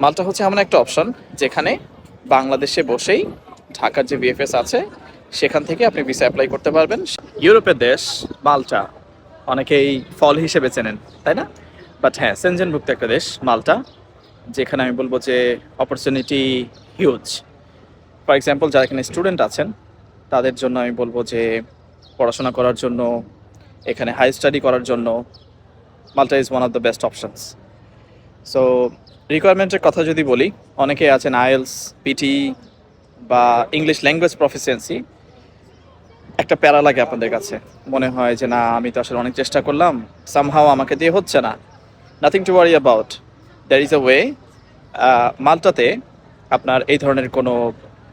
মাল্টা হচ্ছে এমন একটা অপশন যেখানে বাংলাদেশে বসেই ঢাকার যে ভিএফএস আছে সেখান থেকে আপনি ভিসা অ্যাপ্লাই করতে পারবেন। ইউরোপের দেশ মাল্টা অনেকেই ফল হিসেবে চেনেন, তাই না? বাট হ্যাঁ, সেনজেনভুক্ত একটা দেশ মাল্টা, যেখানে আমি বলবো যে অপরচুনিটি হিউজ। ফর এক্সাম্পল, যারা এখানে স্টুডেন্ট আছেন তাদের জন্য আমি বলবো যে পড়াশোনা করার জন্য, এখানে হাই স্টাডি করার জন্য Malta is one of the best options. So রিকোয়ারমেন্টের কথা যদি বলি, অনেকে আছেন আইএলস, পিটি বা ইংলিশ ল্যাঙ্গুয়েজ প্রফিসিয়েন্সি একটা প্যারা লাগে আপনাদের কাছে। মনে হয় যে না, আমি তো আসলে অনেক চেষ্টা করলাম, সামহাও আমাকে দিয়ে হচ্ছে না। Nothing to worry about, there is a way. মাল্টাতে আপনার এই ধরনের কোনো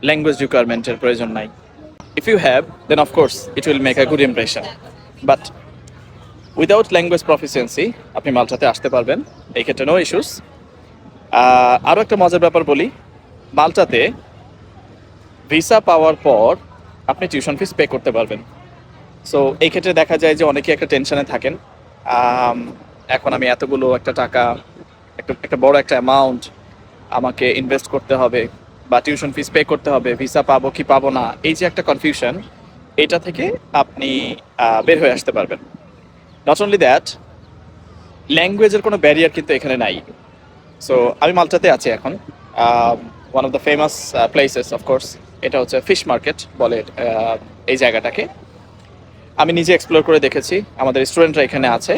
ল্যাঙ্গুয়েজ রিকোয়ারমেন্টের প্রয়োজন নাই। If you have, then of course it will make a good impression, but without language proficiency আপনি মাল্টাতে আসতে পারবেন, এই ক্ষেত্রে নো ইস্যুস। আরও একটা মজার ব্যাপার বলি, মাল্টাতে ভিসা পাওয়ার পর আপনি টিউশন ফিস পে করতে পারবেন। সো এই ক্ষেত্রে দেখা যায় যে অনেকেই একটা টেনশনে থাকেন, এখন আমি এতগুলো একটা টাকা, একটা বড় একটা অ্যামাউন্ট আমাকে ইনভেস্ট করতে হবে বা টিউশন ফিস পে করতে হবে, ভিসা পাবো কি পাবো না, এই যে একটা কনফিউশন, এটা থেকে আপনি বের হয়ে আসতে পারবেন। নট অনলি দ্যাট, ল্যাঙ্গুয়েজের কোনো ব্যারিয়ার কিন্তু এখানে নাই। সো আমি মাল্টাতে আছি এখন, one of the famous places of course, এটা হচ্ছে ফিশ মার্কেট বলে এই জায়গাটাকে। আমি নিজে এক্সপ্লোর করে দেখেছি, আমাদের স্টুডেন্টরা এখানে আছে।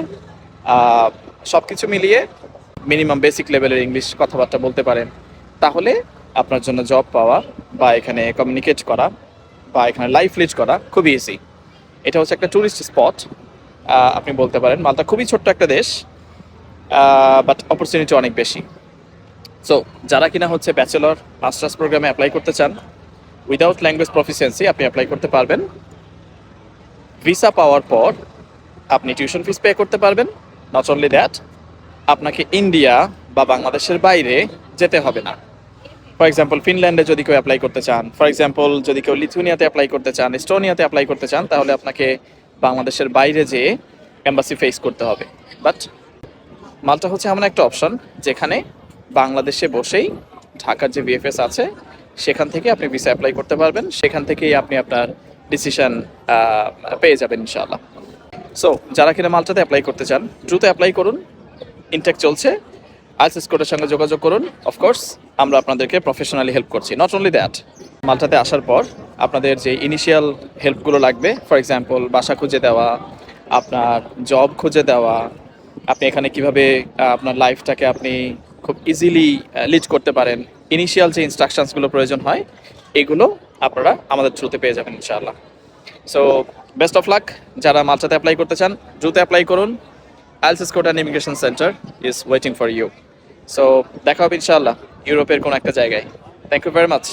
সব কিছু মিলিয়ে মিনিমাম বেসিক লেভেলের ইংলিশ কথাবার্তা বলতে পারেন, তাহলে আপনার জন্য জব পাওয়া বা এখানে কমিউনিকেট করা বা এখানে লাইফ লিড করা খুবই ইজি। এটা হচ্ছে একটা ট্যুরিস্ট স্পট, আপনি বলতে পারেন। মাল্টা খুবই ছোট্ট একটা দেশ, বাট অপরচুনিটি অনেক বেশি। সো যারা কিনা হচ্ছে ব্যাচেলর মাস্টার্স প্রোগ্রামে অ্যাপ্লাই করতে চান, উইদাউট ল্যাঙ্গুয়েজ প্রফিসিয়েন্সি আপনি অ্যাপ্লাই করতে পারবেন। ভিসা পাওয়ার পর আপনি টিউশন ফিস পে করতে পারবেন। নট অনলি দ্যাট, আপনাকে ইন্ডিয়া বা বাংলাদেশের বাইরে যেতে হবে না। ফর এক্সাম্পল, ফিনল্যান্ডে যদি কেউ অ্যাপ্লাই করতে চান, ফর এক্সাম্পল যদি কেউ লিথুনিয়াতে অ্যাপ্লাই করতে চান, এস্টোনিয়াতে অ্যাপ্লাই করতে চান, তাহলে আপনাকে বাংলাদেশের বাইরে যেয়ে এম্বাসি ফেস করতে হবে। বাট মাল্টা হচ্ছে এমন একটা অপশন যেখানে বাংলাদেশে বসেই ঢাকার যে ভিএফএস আছে সেখান থেকে আপনি ভিসা অ্যাপ্লাই করতে পারবেন, সেখান থেকেই আপনি আপনার ডিসিশন পেয়ে যাবেন ইনশাআল্লাহ। সো যারা কিনা মাল্টাতে অ্যাপ্লাই করতে চান, দ্রুত অ্যাপ্লাই করুন, ইনটেক চলছে। আইএলটিএস কোডের সঙ্গে যোগাযোগ করুন, অফকোর্স আমরা আপনাদেরকে প্রফেশনালি হেল্প করছি। নট অনলি দ্যাট, মাল্টাতে আসার পর আপনাদের যে ইনিশিয়াল হেল্পগুলো লাগবে, ফর এক্সাম্পল বাসা খুঁজে দেওয়া, আপনার জব খুঁজে দেওয়া, আপনি এখানে কিভাবে আপনার লাইফটাকে আপনি খুব ইজিলি লিড করতে পারেন, ইনিশিয়াল যে ইনস্ট্রাকশনসগুলো প্রয়োজন হয়, এগুলো আপনারা আমাদের থ্রুতে পেয়ে যাবেন ইনশাআল্লাহ। সো বেস্ট অফ লাক, যারা মাল্টাতে অ্যাপ্লাই করতে চান দ্রুত অ্যাপ্লাই করুন। IELTS code and immigration centre is waiting for you. So দেখা হবে ইনশাআল্লাহ ইউরোপের কোনো একটা জায়গায়। Thank you very much.